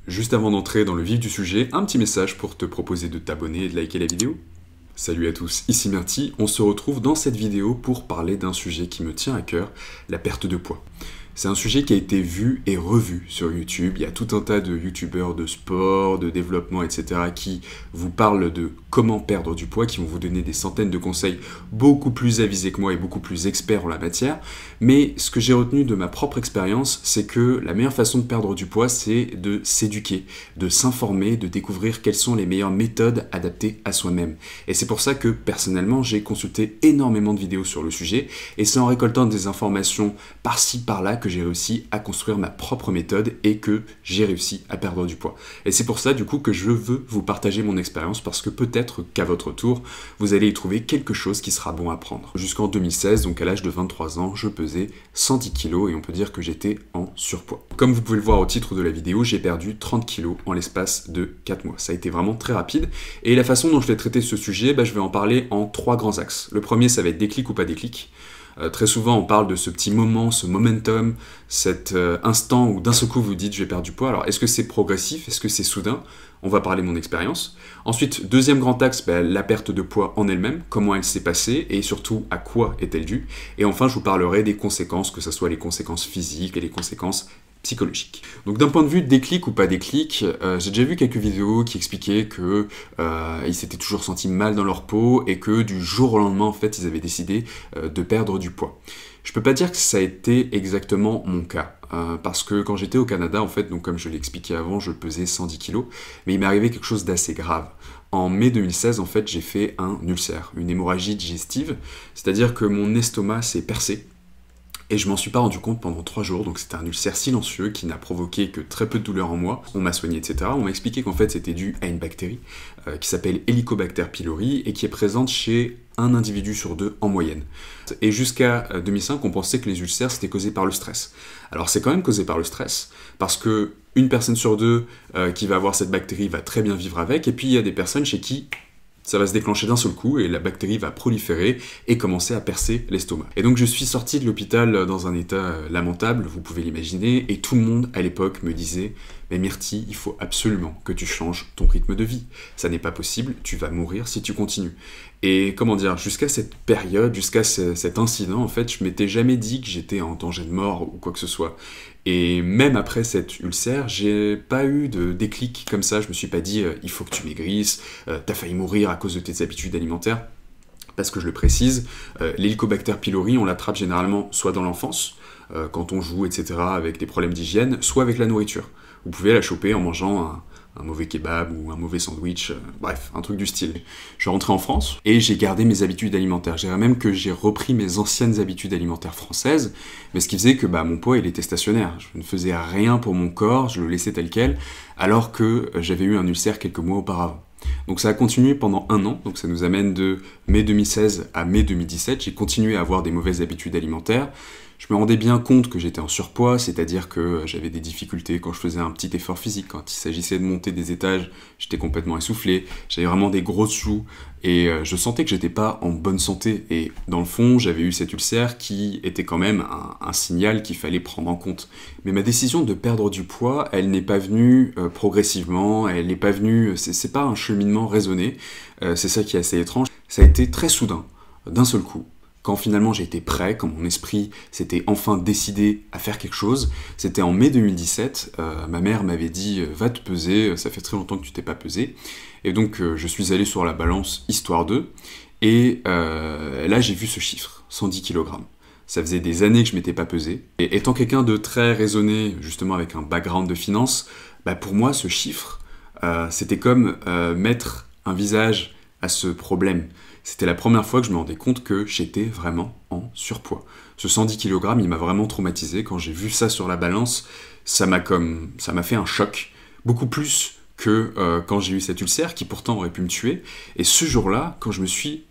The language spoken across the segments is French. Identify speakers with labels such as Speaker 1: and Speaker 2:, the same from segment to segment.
Speaker 1: Juste avant d'entrer dans le vif du sujet, un petit message pour te proposer de t'abonner et de liker la vidéo. Salut à tous, ici Myrti, on se retrouve dans cette vidéo pour parler d'un sujet qui me tient à cœur, la perte de poids. C'est un sujet qui a été vu et revu sur YouTube. Il y a tout un tas de youtubeurs de sport, de développement, etc. qui vous parlent de comment perdre du poids, qui vont vous donner des centaines de conseils beaucoup plus avisés que moi et beaucoup plus experts en la matière. Mais ce que j'ai retenu de ma propre expérience, c'est que la meilleure façon de perdre du poids, c'est de s'éduquer, de s'informer, de découvrir quelles sont les meilleures méthodes adaptées à soi-même. Et c'est pour ça que, personnellement, j'ai consulté énormément de vidéos sur le sujet, et c'est en récoltant des informations par-ci, par-là que j'ai réussi à construire ma propre méthode et que j'ai réussi à perdre du poids. Et c'est pour ça du coup que je veux vous partager mon expérience parce que peut-être qu'à votre tour, vous allez y trouver quelque chose qui sera bon à prendre. Jusqu'en 2016, donc à l'âge de 23 ans, je pesais 110 kg et on peut dire que j'étais en surpoids. Comme vous pouvez le voir au titre de la vidéo, j'ai perdu 30 kg en l'espace de 4 mois. Ça a été vraiment très rapide et la façon dont je vais traiter ce sujet, je vais en parler en 3 grands axes. Le premier, ça va être déclic ou pas déclic. Très souvent, on parle de ce petit moment, ce momentum, cet instant où d'un seul coup vous dites je vais perdre du poids. Alors, est-ce que c'est progressif? Est-ce que c'est soudain? On va parler de mon expérience. Ensuite, deuxième grand axe, la perte de poids en elle-même, comment elle s'est passée et surtout à quoi est-elle due. Et enfin, je vous parlerai des conséquences, que ce soit les conséquences physiques et les conséquences psychologique. Donc d'un point de vue déclic ou pas déclic, j'ai déjà vu quelques vidéos qui expliquaient que ils s'étaient toujours sentis mal dans leur peau et que du jour au lendemain en fait ils avaient décidé de perdre du poids. Je peux pas dire que ça a été exactement mon cas, parce que quand j'étais au Canada en fait, donc comme je l'ai expliqué avant, je pesais 110 kg, mais il m'est arrivé quelque chose d'assez grave. En mai 2016 en fait j'ai fait un ulcère, une hémorragie digestive, c'est-à-dire que mon estomac s'est percé. Et je m'en suis pas rendu compte pendant 3 jours, donc c'était un ulcère silencieux qui n'a provoqué que très peu de douleur en moi. On m'a soigné, etc. On m'a expliqué qu'en fait c'était dû à une bactérie qui s'appelle Helicobacter pylori et qui est présente chez un individu sur 2 en moyenne. Et jusqu'à 2005, on pensait que les ulcères c'était causé par le stress. Alors c'est quand même causé par le stress, parce que une personne sur 2 qui va avoir cette bactérie va très bien vivre avec, et puis il y a des personnes chez qui ça va se déclencher d'un seul coup et la bactérie va proliférer et commencer à percer l'estomac. Et donc je suis sorti de l'hôpital dans un état lamentable, vous pouvez l'imaginer, et tout le monde à l'époque me disait « Mais Myrti, il faut absolument que tu changes ton rythme de vie. Ça n'est pas possible, tu vas mourir si tu continues. » Et comment dire, jusqu'à cette période, jusqu'à cet incident, en fait, je m'étais jamais dit que j'étais en danger de mort ou quoi que ce soit. Et même après cet ulcère, j'ai pas eu de déclic comme ça, je me suis pas dit il faut que tu maigrisses, t'as failli mourir à cause de tes habitudes alimentaires. Parce que je le précise, l'Helicobacter pylori, on l'attrape généralement soit dans l'enfance, quand on joue, etc., avec des problèmes d'hygiène, soit avec la nourriture. Vous pouvez la choper en mangeant un mauvais kebab ou un mauvais sandwich, bref, un truc du style. Je suis rentré en France et j'ai gardé mes habitudes alimentaires. Je dirais même que j'ai repris mes anciennes habitudes alimentaires françaises, mais ce qui faisait que mon poids il était stationnaire. Je ne faisais rien pour mon corps, je le laissais tel quel, alors que j'avais eu un ulcère quelques mois auparavant. Donc ça a continué pendant 1 an, donc ça nous amène de mai 2016 à mai 2017, j'ai continué à avoir des mauvaises habitudes alimentaires. Je me rendais bien compte que j'étais en surpoids, c'est-à-dire que j'avais des difficultés quand je faisais un petit effort physique. Quand il s'agissait de monter des étages, j'étais complètement essoufflé, j'avais vraiment des grosses joues, et je sentais que j'étais pas en bonne santé. Et dans le fond, j'avais eu cet ulcère qui était quand même un signal qu'il fallait prendre en compte. Mais ma décision de perdre du poids, elle n'est pas venue progressivement, elle n'est pas venue, c'est pas un cheminement raisonné, c'est ça qui est assez étrange. Ça a été très soudain, d'un seul coup. Quand finalement j'ai été prêt, quand mon esprit s'était enfin décidé à faire quelque chose, c'était en mai 2017, ma mère m'avait dit « Va te peser, ça fait très longtemps que tu t'es pas pesé ». Et donc je suis allé sur la balance histoire d'eux, et là j'ai vu ce chiffre, 110 kg. Ça faisait des années que je m'étais pas pesé, et étant quelqu'un de très raisonné, justement avec un background de finance, pour moi ce chiffre, c'était comme mettre un visage à ce problème. C'était la première fois que je me rendais compte que j'étais vraiment en surpoids. Ce 110 kg, il m'a vraiment traumatisé. Quand j'ai vu ça sur la balance, ça m'a fait un choc. Beaucoup plus que quand j'ai eu cet ulcère, qui pourtant aurait pu me tuer. Et ce jour-là, quand je me suis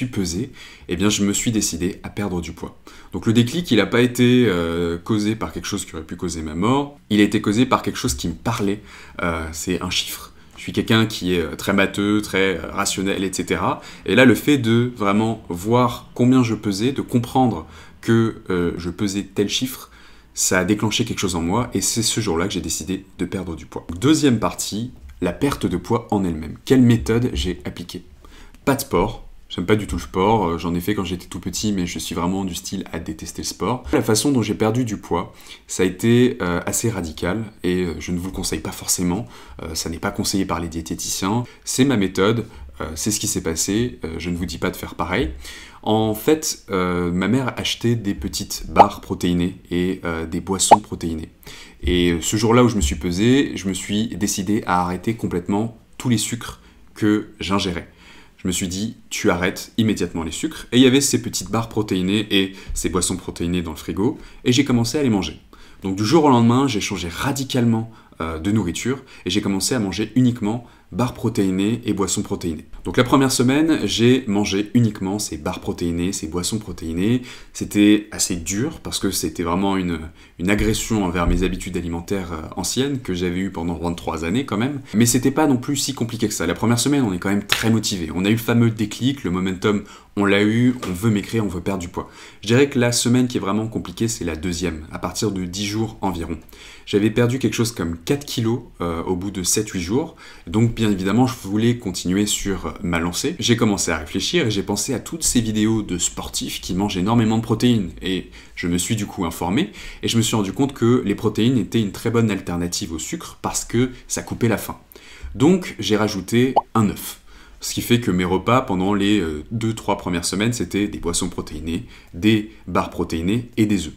Speaker 1: pesé, je me suis décidé à perdre du poids. Donc le déclic, il n'a pas été causé par quelque chose qui aurait pu causer ma mort. Il a été causé par quelque chose qui me parlait. C'est un chiffre. Je suis quelqu'un qui est très matheux, très rationnel, etc. Et là, le fait de vraiment voir combien je pesais, de comprendre que je pesais tel chiffre, ça a déclenché quelque chose en moi et c'est ce jour-là que j'ai décidé de perdre du poids. Deuxième partie, la perte de poids en elle-même. Quelle méthode j'ai appliquée? Pas de sport. J'aime pas du tout le sport, j'en ai fait quand j'étais tout petit, mais je suis vraiment du style à détester le sport. La façon dont j'ai perdu du poids, ça a été assez radical, et je ne vous le conseille pas forcément, ça n'est pas conseillé par les diététiciens, c'est ma méthode, c'est ce qui s'est passé, je ne vous dis pas de faire pareil. En fait, ma mère achetait des petites barres protéinées et des boissons protéinées. Et ce jour-là où je me suis pesé, je me suis décidé à arrêter complètement tous les sucres que j'ingérais. Je me suis dit, tu arrêtes immédiatement les sucres. Et il y avait ces petites barres protéinées et ces boissons protéinées dans le frigo. Et j'ai commencé à les manger. Donc du jour au lendemain, j'ai changé radicalement de nourriture. Et j'ai commencé à manger uniquement barres protéinées et boissons protéinées. Donc la première semaine, j'ai mangé uniquement ces barres protéinées, ces boissons protéinées. C'était assez dur parce que c'était vraiment une agression envers mes habitudes alimentaires anciennes que j'avais eues pendant 23 années quand même. Mais c'était pas non plus si compliqué que ça. La première semaine, on est quand même très motivé. On a eu le fameux déclic, le momentum, on l'a eu, on veut maigrir, on veut perdre du poids. Je dirais que la semaine qui est vraiment compliquée, c'est la deuxième, à partir de 10 jours environ. J'avais perdu quelque chose comme 4 kilos au bout de 7-8 jours. Donc bien évidemment, je voulais continuer sur ma lancée. J'ai commencé à réfléchir et j'ai pensé à toutes ces vidéos de sportifs qui mangent énormément de protéines. Et je me suis du coup informé et je me suis rendu compte que les protéines étaient une très bonne alternative au sucre parce que ça coupait la faim. Donc j'ai rajouté un œuf. Ce qui fait que mes repas pendant les 2-3 premières semaines, c'était des boissons protéinées, des barres protéinées et des œufs.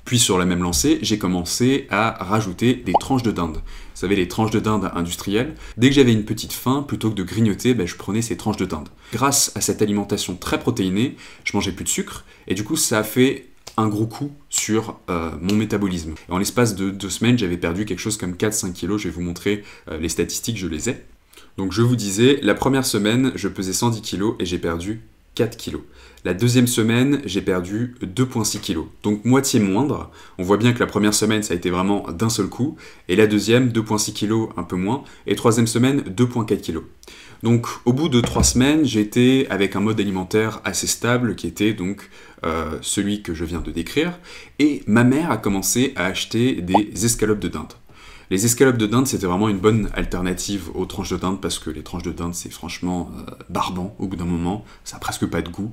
Speaker 1: Puis sur la même lancée, j'ai commencé à rajouter des tranches de dinde. Vous savez, les tranches de dinde industrielles. Dès que j'avais une petite faim, plutôt que de grignoter, je prenais ces tranches de dinde. Grâce à cette alimentation très protéinée, je mangeais plus de sucre, et du coup ça a fait un gros coup sur mon métabolisme. Et en l'espace de 2 semaines, j'avais perdu quelque chose comme 4-5 kilos. Je vais vous montrer les statistiques, je les ai. Donc je vous disais, la première semaine, je pesais 110 kilos et j'ai perdu 4 kilos. La deuxième semaine, j'ai perdu 2,6 kilos. Donc moitié moindre. On voit bien que la première semaine, ça a été vraiment d'un seul coup. Et la deuxième, 2,6 kilos, un peu moins. Et troisième semaine, 2,4 kilos. Donc au bout de 3 semaines, j'ai été avec un mode alimentaire assez stable qui était donc celui que je viens de décrire. Et ma mère a commencé à acheter des escalopes de dinde. Les escalopes de dinde, c'était vraiment une bonne alternative aux tranches de dinde parce que les tranches de dinde, c'est franchement barbant au bout d'un moment. Ça n'a presque pas de goût.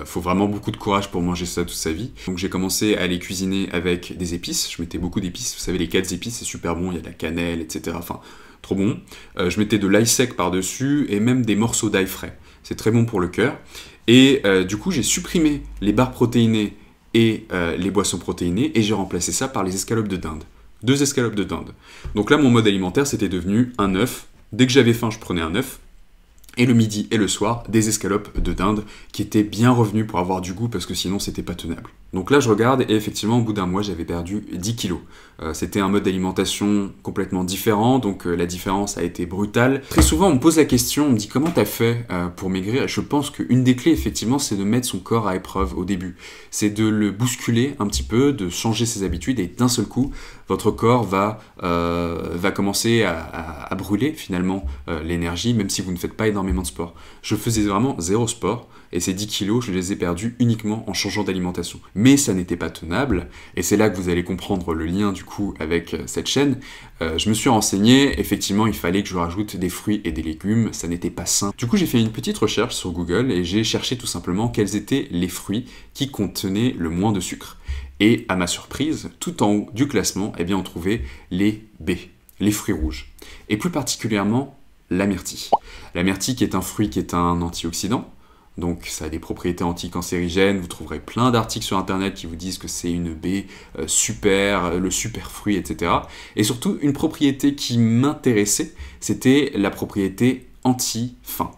Speaker 1: Faut vraiment beaucoup de courage pour manger ça toute sa vie. Donc j'ai commencé à les cuisiner avec des épices. Je mettais beaucoup d'épices. Vous savez, les 4 épices, c'est super bon. Il y a de la cannelle, etc. Enfin, trop bon. Je mettais de l'ail sec par-dessus et même des morceaux d'ail frais. C'est très bon pour le cœur. Et du coup, j'ai supprimé les barres protéinées et les boissons protéinées et j'ai remplacé ça par les escalopes de dinde. 2 escalopes de dinde. Donc là, mon mode alimentaire, c'était devenu un œuf. Dès que j'avais faim, je prenais un œuf. Et le midi et le soir, des escalopes de dinde qui étaient bien revenus pour avoir du goût parce que sinon, c'était pas tenable. Donc là, je regarde et effectivement, au bout d'un mois, j'avais perdu 10 kilos. C'était un mode d'alimentation complètement différent, donc la différence a été brutale. Très souvent, on me pose la question, on me dit comment t'as fait pour maigrir? Je pense qu'une des clés, effectivement, c'est de mettre son corps à épreuve au début. C'est de le bousculer un petit peu, de changer ses habitudes et d'un seul coup, votre corps va commencer à brûler finalement l'énergie, même si vous ne faites pas énormément de sport. Je faisais vraiment 0 sport et ces 10 kilos, je les ai perdus uniquement en changeant d'alimentation. Mais ça n'était pas tenable et c'est là que vous allez comprendre le lien du coup avec cette chaîne. Je me suis renseigné, effectivement il fallait que je rajoute des fruits et des légumes, ça n'était pas sain. Du coup j'ai fait une petite recherche sur Google et j'ai cherché tout simplement quels étaient les fruits qui contenaient le moins de sucre. Et à ma surprise, tout en haut du classement, eh bien, on trouvait les baies, les fruits rouges. Et plus particulièrement, la myrtille. La myrtille qui est un fruit qui est un antioxydant. Donc ça a des propriétés anticancérigènes, vous trouverez plein d'articles sur internet qui vous disent que c'est une baie super, le super fruit, etc. Et surtout, une propriété qui m'intéressait, c'était la propriété anti-faim.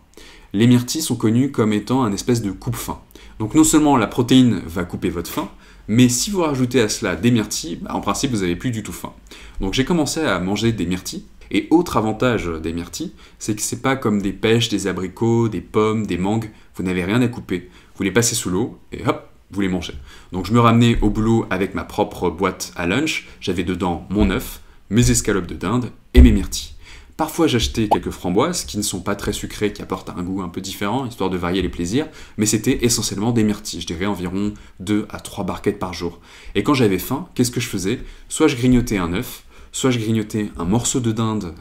Speaker 1: Les myrtilles sont connues comme étant un espèce de coupe-faim. Donc non seulement la protéine va couper votre faim, mais si vous rajoutez à cela des myrtilles, en principe vous n'avez plus du tout faim. Donc j'ai commencé à manger des myrtilles, et autre avantage des myrtilles, c'est que c'est pas comme des pêches, des abricots, des pommes, des mangues, vous n'avez rien à couper. Vous les passez sous l'eau, et hop, vous les mangez. Donc je me ramenais au boulot avec ma propre boîte à lunch, j'avais dedans mon œuf, mes escalopes de dinde et mes myrtilles. Parfois j'achetais quelques framboises qui ne sont pas très sucrées, qui apportent un goût un peu différent, histoire de varier les plaisirs, mais c'était essentiellement des myrtilles, je dirais environ 2 à 3 barquettes par jour. Et quand j'avais faim, qu'est-ce que je faisais? Soit je grignotais un œuf, soit je grignotais un morceau de dinde,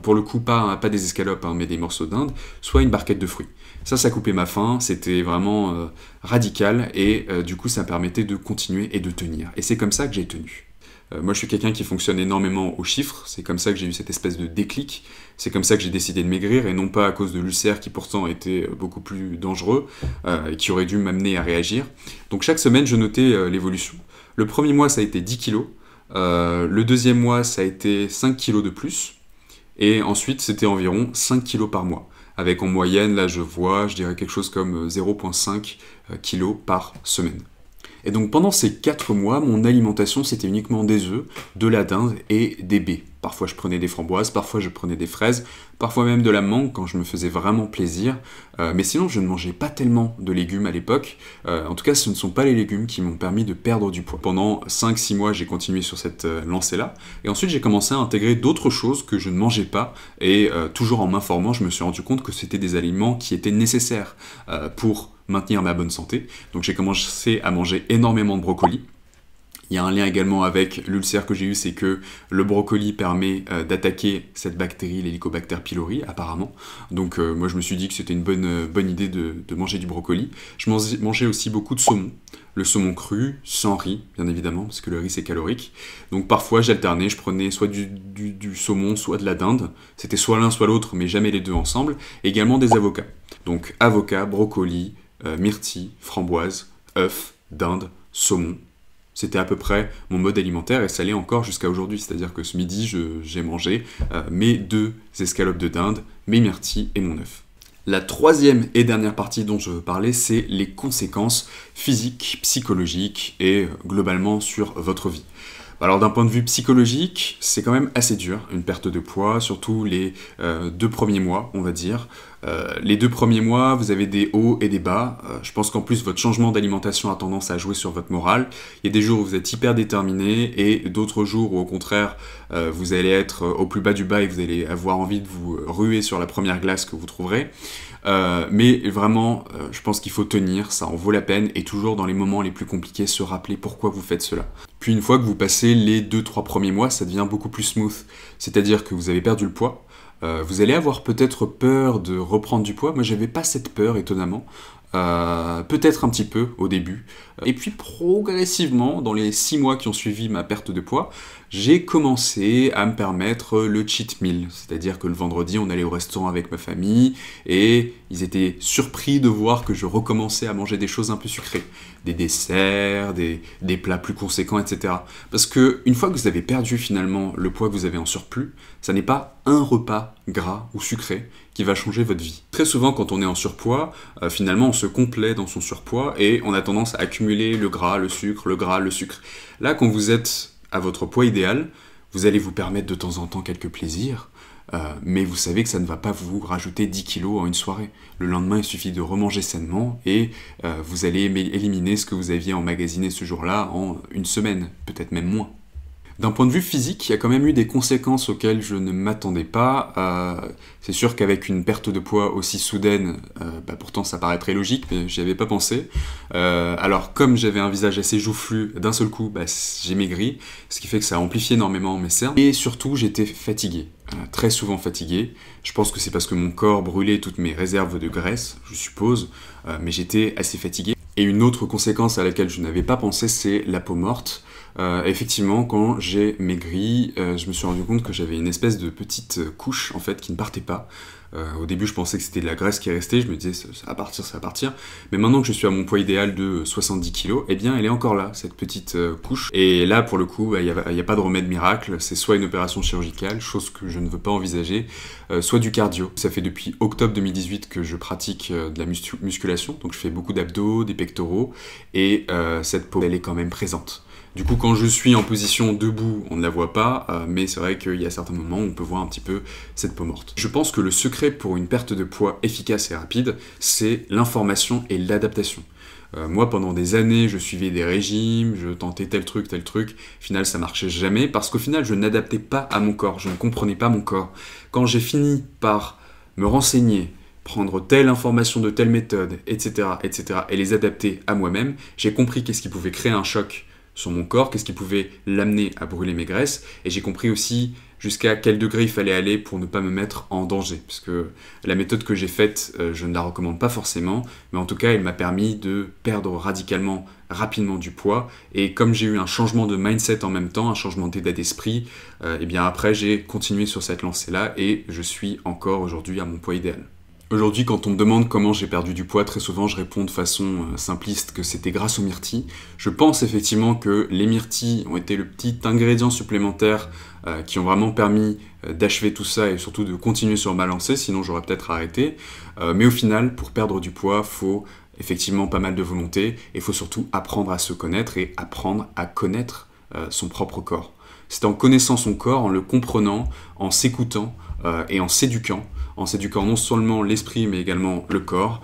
Speaker 1: pour le coup pas des escalopes, mais des morceaux de dinde, soit une barquette de fruits. Ça coupait ma faim, c'était vraiment radical, et du coup ça me permettait de continuer et de tenir. Et c'est comme ça que j'ai tenu. Moi je suis quelqu'un qui fonctionne énormément aux chiffres, c'est comme ça que j'ai eu cette espèce de déclic, c'est comme ça que j'ai décidé de maigrir, et non pas à cause de l'ulcère qui pourtant était beaucoup plus dangereux, et qui aurait dû m'amener à réagir. Donc chaque semaine je notais l'évolution. Le premier mois ça a été 10 kilos, le deuxième mois, ça a été 5 kilos de plus. Et ensuite, c'était environ 5 kilos par mois. Avec en moyenne, là, je dirais quelque chose comme 0,5 kilos par semaine. Et donc, pendant ces 4 mois, mon alimentation, c'était uniquement des œufs, de la dinde et des baies. Parfois, je prenais des framboises, parfois, je prenais des fraises, parfois même de la mangue quand je me faisais vraiment plaisir. Mais sinon, je ne mangeais pas tellement de légumes à l'époque. En tout cas, ce ne sont pas les légumes qui m'ont permis de perdre du poids. Pendant 5-6 mois, j'ai continué sur cette lancée-là. Et ensuite, j'ai commencé à intégrer d'autres choses que je ne mangeais pas. Et toujours en m'informant, je me suis rendu compte que c'était des aliments qui étaient nécessaires pour maintenir ma bonne santé. Donc j'ai commencé à manger énormément de brocoli. Il y a un lien également avec l'ulcère que j'ai eu, c'est que le brocoli permet d'attaquer cette bactérie, l'Helicobacter pylori, apparemment. Donc moi je me suis dit que c'était une bonne idée de manger du brocoli. Je mangeais aussi beaucoup de saumon. Le saumon cru, sans riz, bien évidemment, parce que le riz c'est calorique. Donc parfois j'alternais, je prenais soit du saumon, soit de la dinde. C'était soit l'un, soit l'autre, mais jamais les deux ensemble. Et également des avocats. Donc avocat, brocoli, myrtille, framboise, œufs, dinde, saumon. C'était à peu près mon mode alimentaire et ça l'est encore jusqu'à aujourd'hui. C'est-à-dire que ce midi, j'ai mangé mes 2 escalopes de dinde, mes myrtilles et mon œuf. La troisième et dernière partie dont je veux parler, c'est les conséquences physiques, psychologiques et globalement sur votre vie. Alors d'un point de vue psychologique, c'est quand même assez dur, une perte de poids, surtout les 2 premiers mois, on va dire. Les 2 premiers mois, vous avez des hauts et des bas. Je pense qu'en plus, votre changement d'alimentation a tendance à jouer sur votre morale. Il y a des jours où vous êtes hyper déterminé et d'autres jours où au contraire, vous allez être au plus bas du bas et vous allez avoir envie de vous ruer sur la première glace que vous trouverez. Mais vraiment, je pense qu'il faut tenir, ça en vaut la peine, et toujours dans les moments les plus compliqués, se rappeler pourquoi vous faites cela. Puis une fois que vous passez les 2-3 premiers mois, ça devient beaucoup plus smooth, c'est-à-dire que vous avez perdu le poids, vous allez avoir peut-être peur de reprendre du poids. Moi j'avais pas cette peur, étonnamment, peut-être un petit peu au début, et puis progressivement, dans les 6 mois qui ont suivi ma perte de poids, j'ai commencé à me permettre le cheat meal, c'est-à-dire que le vendredi on allait au restaurant avec ma famille et ils étaient surpris de voir que je recommençais à manger des choses un peu sucrées, des desserts, des plats plus conséquents, etc. Parce que une fois que vous avez perdu finalement le poids que vous avez en surplus, ça n'est pas un repas gras ou sucré qui va changer votre vie. Très souvent quand on est en surpoids, finalement on se complaît dans son surpoids et on a tendance à accumuler le gras, le sucre, le gras, le sucre. Là quand vous êtes à votre poids idéal, vous allez vous permettre de temps en temps quelques plaisirs, mais vous savez que ça ne va pas vous rajouter 10 kilos en une soirée. Le lendemain, il suffit de remanger sainement et vous allez éliminer ce que vous aviez emmagasiné ce jour-là en une semaine, peut-être même moins. D'un point de vue physique, il y a quand même eu des conséquences auxquelles je ne m'attendais pas. C'est sûr qu'avec une perte de poids aussi soudaine, pourtant ça paraît très logique, mais j'y avais pas pensé. Alors comme j'avais un visage assez joufflu, d'un seul coup, j'ai maigri, ce qui fait que ça a amplifié énormément mes cernes. Et surtout, j'étais fatigué, très souvent fatigué. Je pense que c'est parce que mon corps brûlait toutes mes réserves de graisse, je suppose, mais j'étais assez fatigué. Et une autre conséquence à laquelle je n'avais pas pensé, c'est la peau morte. Effectivement, quand j'ai maigri, je me suis rendu compte que j'avais une espèce de petite couche en fait qui ne partait pas. Au début, je pensais que c'était de la graisse qui restait, je me disais ça va partir, ça va partir. Mais maintenant que je suis à mon poids idéal de 70 kg, eh bien elle est encore là, cette petite couche. Et là, pour le coup, il n'y a pas de remède miracle, c'est soit une opération chirurgicale, chose que je ne veux pas envisager, soit du cardio. Ça fait depuis octobre 2018 que je pratique de la musculation, donc je fais beaucoup d'abdos, des pectoraux, et cette peau, elle est quand même présente. Du coup, quand je suis en position debout, on ne la voit pas, mais c'est vrai qu'il y a certains moments où on peut voir un petit peu cette peau morte. Je pense que le secret pour une perte de poids efficace et rapide, c'est l'information et l'adaptation. Moi, pendant des années, je suivais des régimes, je tentais tel truc, au final, ça marchait jamais, parce qu'au final, je n'adaptais pas à mon corps, je ne comprenais pas mon corps. Quand j'ai fini par me renseigner, prendre telle information de telle méthode, etc., et les adapter à moi-même, j'ai compris qu'est-ce qui pouvait créer un choc sur mon corps, qu'est-ce qui pouvait l'amener à brûler mes graisses, et j'ai compris aussi jusqu'à quel degré il fallait aller pour ne pas me mettre en danger. Parce que la méthode que j'ai faite, je ne la recommande pas forcément, mais en tout cas, elle m'a permis de perdre radicalement, rapidement du poids, et comme j'ai eu un changement de mindset en même temps, un changement d'état d'esprit, et bien après, j'ai continué sur cette lancée-là, et je suis encore aujourd'hui à mon poids idéal. Aujourd'hui, quand on me demande comment j'ai perdu du poids, très souvent je réponds de façon simpliste que c'était grâce aux myrtilles. Je pense effectivement que les myrtilles ont été le petit ingrédient supplémentaire qui ont vraiment permis d'achever tout ça et surtout de continuer sur ma lancée, sinon j'aurais peut-être arrêté. Mais au final, pour perdre du poids, il faut effectivement pas mal de volonté et il faut surtout apprendre à se connaître et apprendre à connaître son propre corps. C'est en connaissant son corps, en le comprenant, en s'écoutant et en s'éduquant non seulement l'esprit mais également le corps,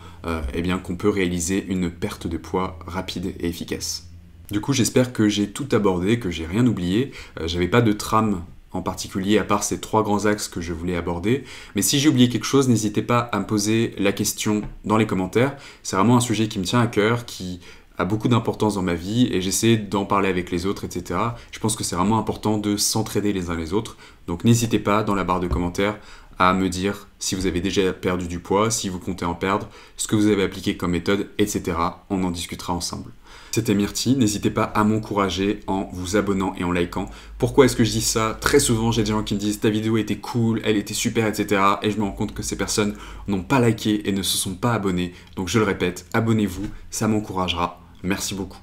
Speaker 1: eh bien qu'on peut réaliser une perte de poids rapide et efficace. Du coup, j'espère que j'ai tout abordé, que j'ai rien oublié. J'avais pas de trame en particulier à part ces 3 grands axes que je voulais aborder. Mais si j'ai oublié quelque chose, n'hésitez pas à me poser la question dans les commentaires. C'est vraiment un sujet qui me tient à cœur, qui a beaucoup d'importance dans ma vie et j'essaie d'en parler avec les autres, etc. Je pense que c'est vraiment important de s'entraider les uns les autres. Donc n'hésitez pas dans la barre de commentaires à me dire si vous avez déjà perdu du poids, si vous comptez en perdre, ce que vous avez appliqué comme méthode, etc. On en discutera ensemble. C'était Myrti, n'hésitez pas à m'encourager en vous abonnant et en likant. Pourquoi est-ce que je dis ça? Très souvent, j'ai des gens qui me disent ta vidéo était cool, elle était super, etc. Et je me rends compte que ces personnes n'ont pas liké et ne se sont pas abonnées. Donc je le répète, abonnez-vous, ça m'encouragera. Merci beaucoup.